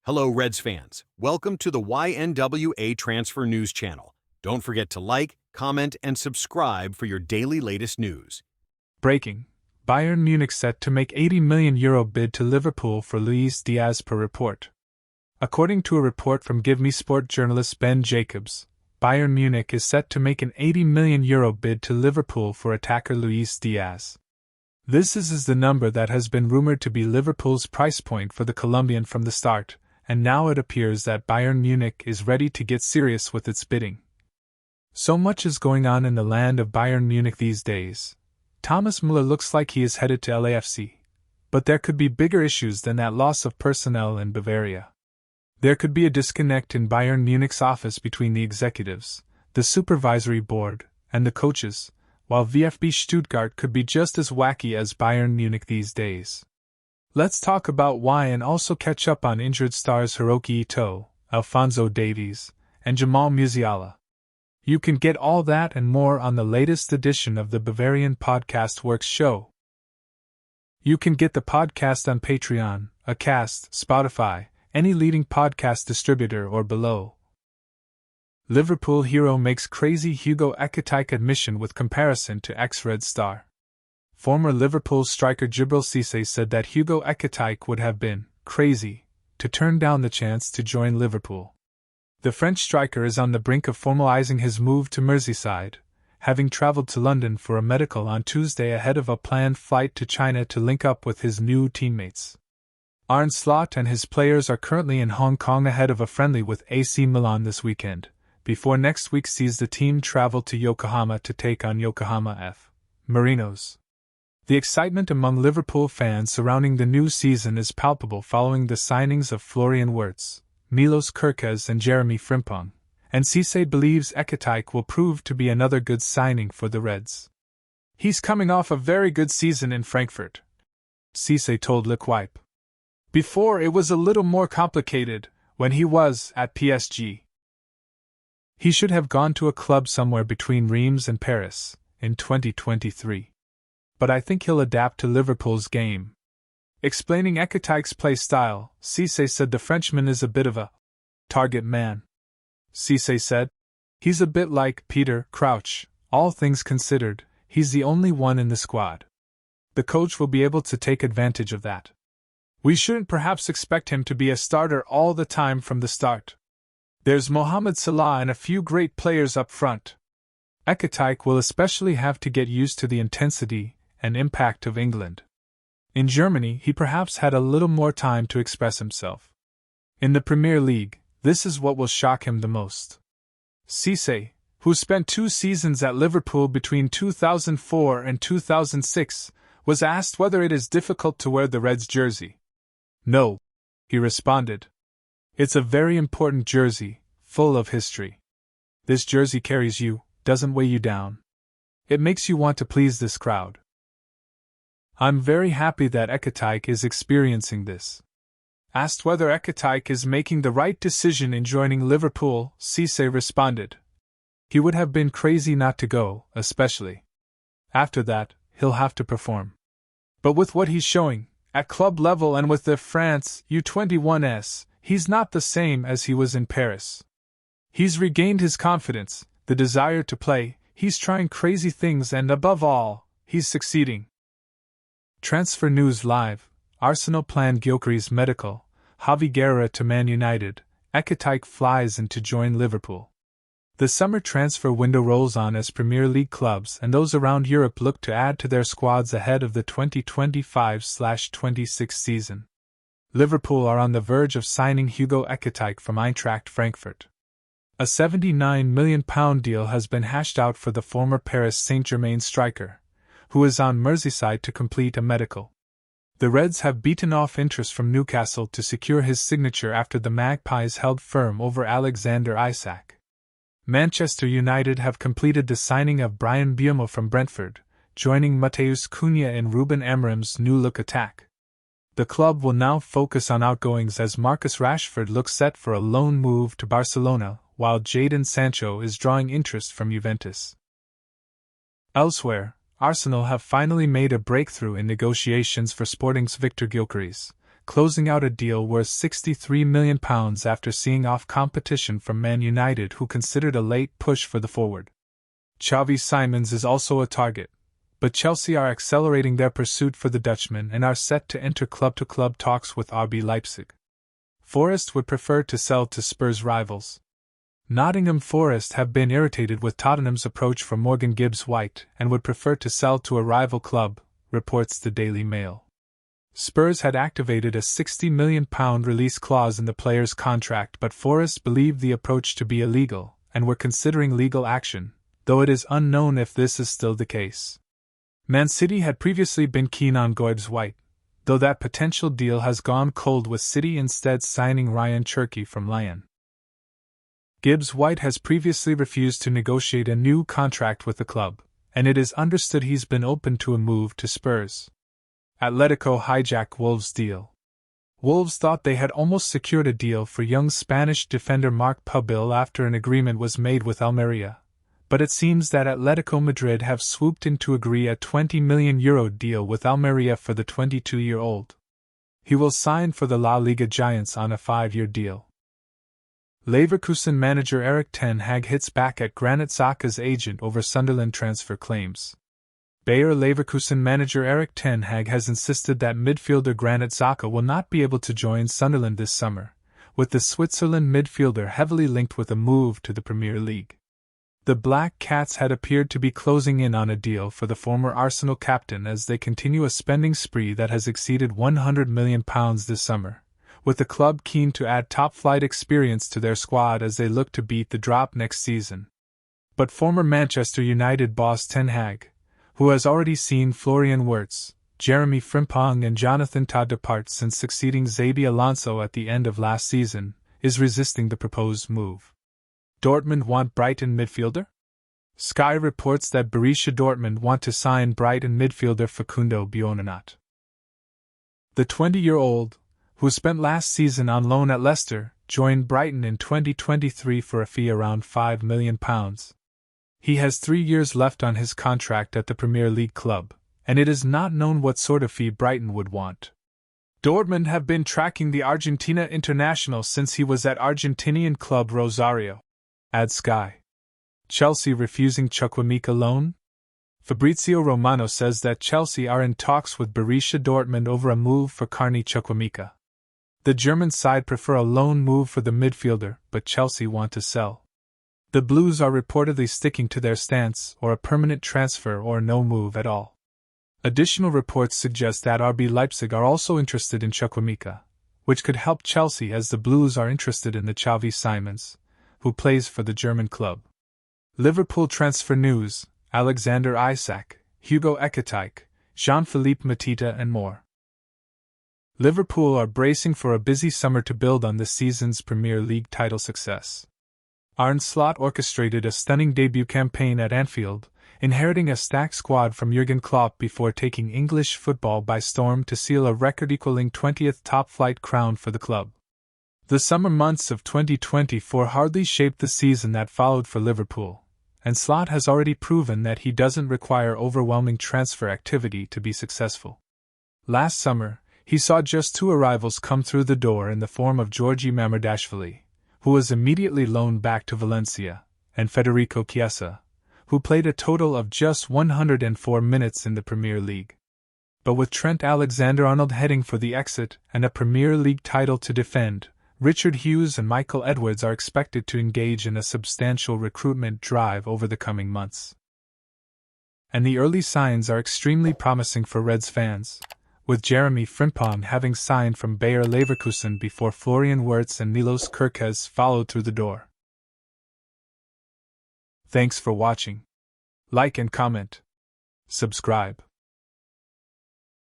Hello, Reds fans. Welcome to the YNWA Transfer News channel. Don't forget to like, comment, and subscribe for your daily latest news. Breaking. Bayern Munich set to make €80 million bid to Liverpool for Luis Diaz per report. According to a report from Give Me Sport journalist Ben Jacobs, Bayern Munich is set to make an €80 million bid to Liverpool for attacker Luis Diaz. This is the number that has been rumored to be Liverpool's price point for the Colombian from the start, and now it appears that Bayern Munich is ready to get serious with its bidding. So much is going on in the land of Bayern Munich these days. Thomas Müller looks like he is headed to LAFC. But there could be bigger issues than that loss of personnel in Bavaria. There could be a disconnect in Bayern Munich's office between the executives, the supervisory board, and the coaches, while VfB Stuttgart could be just as wacky as Bayern Munich these days. Let's talk about why and also catch up on injured stars Hiroki Ito, Alphonso Davies, and Jamal Musiala. You can get all that and more on the latest edition of the Bavarian Podcast Works show. You can get the podcast on Patreon, Acast, Spotify, any leading podcast distributor or below. Liverpool hero makes crazy Hugo Ekitike admission with comparison to ex-Red star. Former Liverpool striker Djibril Cissé said that Hugo Ekitike would have been crazy to turn down the chance to join Liverpool. The French striker is on the brink of formalizing his move to Merseyside, having travelled to London for a medical on Tuesday ahead of a planned flight to China to link up with his new teammates. Arne Slot and his players are currently in Hong Kong ahead of a friendly with AC Milan this weekend, before next week sees the team travel to Yokohama to take on Yokohama F. Marinos. The excitement among Liverpool fans surrounding the new season is palpable following the signings of Florian Wirtz, Milos Kerkez and Jeremy Frimpong, and Cissé believes Ekitike will prove to be another good signing for the Reds. He's coming off a very good season in Frankfurt, Cissé told L'Equipe. Before it was a little more complicated, when he was at PSG. He should have gone to a club somewhere between Reims and Paris, in 2023. But I think he'll adapt to Liverpool's game. Explaining Ekitike's play style, Cissé said the Frenchman is a bit of a target man. Cissé said, he's a bit like Peter Crouch, all things considered, he's the only one in the squad. The coach will be able to take advantage of that. We shouldn't perhaps expect him to be a starter all the time from the start. There's Mohamed Salah and a few great players up front. Ekitike will especially have to get used to the intensity and impact of England. In Germany, he perhaps had a little more time to express himself. In the Premier League, this is what will shock him the most. Cissé, who spent 2 seasons at Liverpool between 2004 and 2006, was asked whether it is difficult to wear the Reds jersey. No, he responded. It's a very important jersey, full of history. This jersey carries you, doesn't weigh you down. It makes you want to please this crowd. I'm very happy that Ekitike is experiencing this. Asked whether Ekitike is making the right decision in joining Liverpool, Cissé responded. He would have been crazy not to go, especially. After that, he'll have to perform. But with what he's showing, at club level and with the France U21s, he's not the same as he was in Paris. He's regained his confidence, the desire to play, he's trying crazy things and above all, he's succeeding. Transfernews Live, Arsenal plan Gyökeres medical, Javi Guerra to Man United, Ekitike flies in to join Liverpool. The summer transfer window rolls on as Premier League clubs and those around Europe look to add to their squads ahead of the 2025-26 season. Liverpool are on the verge of signing Hugo Ekitike from Eintracht Frankfurt. A £79 million deal has been hashed out for the former Paris Saint-Germain striker, who is on Merseyside to complete a medical. The Reds have beaten off interest from Newcastle to secure his signature after the Magpies held firm over Alexander Isak. Manchester United have completed the signing of Bryan Mbeumo from Brentford, joining Matheus Cunha in Ruben Amorim's new-look attack. The club will now focus on outgoings as Marcus Rashford looks set for a loan move to Barcelona, while Jadon Sancho is drawing interest from Juventus. Elsewhere, Arsenal have finally made a breakthrough in negotiations for Sporting's Victor Gyökeres, closing out a deal worth £63 million after seeing off competition from Man United, who considered a late push for the forward. Xavi Simons is also a target, but Chelsea are accelerating their pursuit for the Dutchman and are set to enter club-to-club talks with RB Leipzig. Forest would prefer to sell to Spurs rivals. Nottingham Forest have been irritated with Tottenham's approach for Morgan Gibbs-White and would prefer to sell to a rival club, reports the Daily Mail. Spurs had activated a £60 million release clause in the player's contract, but Forest believed the approach to be illegal and were considering legal action, though it is unknown if this is still the case. Man City had previously been keen on Gibbs-White, though that potential deal has gone cold with City instead signing Ryan Cherki from Lyon. Gibbs-White has previously refused to negotiate a new contract with the club, and it is understood he's been open to a move to Spurs. Atletico hijack Wolves' deal. Wolves thought they had almost secured a deal for young Spanish defender Marc Pubil after an agreement was made with Almeria, but it seems that Atletico Madrid have swooped in to agree a €20 million deal with Almeria for the 22-year-old. He will sign for the La Liga giants on a 5-year deal. Leverkusen manager Erik ten Hag hits back at Granit Xhaka's agent over Sunderland transfer claims. Bayer Leverkusen manager Erik ten Hag has insisted that midfielder Granit Xhaka will not be able to join Sunderland this summer, with the Switzerland midfielder heavily linked with a move to the Premier League. The Black Cats had appeared to be closing in on a deal for the former Arsenal captain as they continue a spending spree that has exceeded £100 million this summer, with the club keen to add top-flight experience to their squad as they look to beat the drop next season. But former Manchester United boss Ten Hag, who has already seen Florian Wirtz, Jeremy Frimpong and Jonathan Tah depart since succeeding Xabi Alonso at the end of last season, is resisting the proposed move. Dortmund want Brighton midfielder? Sky reports that Borussia Dortmund want to sign Brighton midfielder Facundo Buonanot. The 20-year-old, who spent last season on loan at Leicester, joined Brighton in 2023 for a fee around £5 million. He has 3 years left on his contract at the Premier League club, and it is not known what sort of fee Brighton would want. Dortmund have been tracking the Argentina international since he was at Argentinian club Rosario, adds Sky. Chelsea refusing Chukwuemeka loan? Fabrizio Romano says that Chelsea are in talks with Borussia Dortmund over a move for Carney Chukwuemeka. The German side prefer a loan move for the midfielder, but Chelsea want to sell. The Blues are reportedly sticking to their stance, or a permanent transfer or no move at all. Additional reports suggest that RB Leipzig are also interested in Chukwuemeka, which could help Chelsea as the Blues are interested in the Xavi Simons, who plays for the German club. Liverpool transfer news: Alexander Isak, Hugo Ekitike, Jean-Philippe Matita and more. Liverpool are bracing for a busy summer to build on this season's Premier League title success. Arne Slot orchestrated a stunning debut campaign at Anfield, inheriting a stacked squad from Jurgen Klopp before taking English football by storm to seal a record-equaling 20th top-flight crown for the club. The summer months of 2024 hardly shaped the season that followed for Liverpool, and Slot has already proven that he doesn't require overwhelming transfer activity to be successful. Last summer, he saw just 2 arrivals come through the door in the form of Georgi Mamardashvili, who was immediately loaned back to Valencia, and Federico Chiesa, who played a total of just 104 minutes in the Premier League. But with Trent Alexander-Arnold heading for the exit and a Premier League title to defend, Richard Hughes and Michael Edwards are expected to engage in a substantial recruitment drive over the coming months. And the early signs are extremely promising for Reds fans, with Jeremy Frimpong having signed from Bayer Leverkusen before Florian Wirtz and Milos Kerkez followed through the door. Thanks for watching. Like and comment. Subscribe.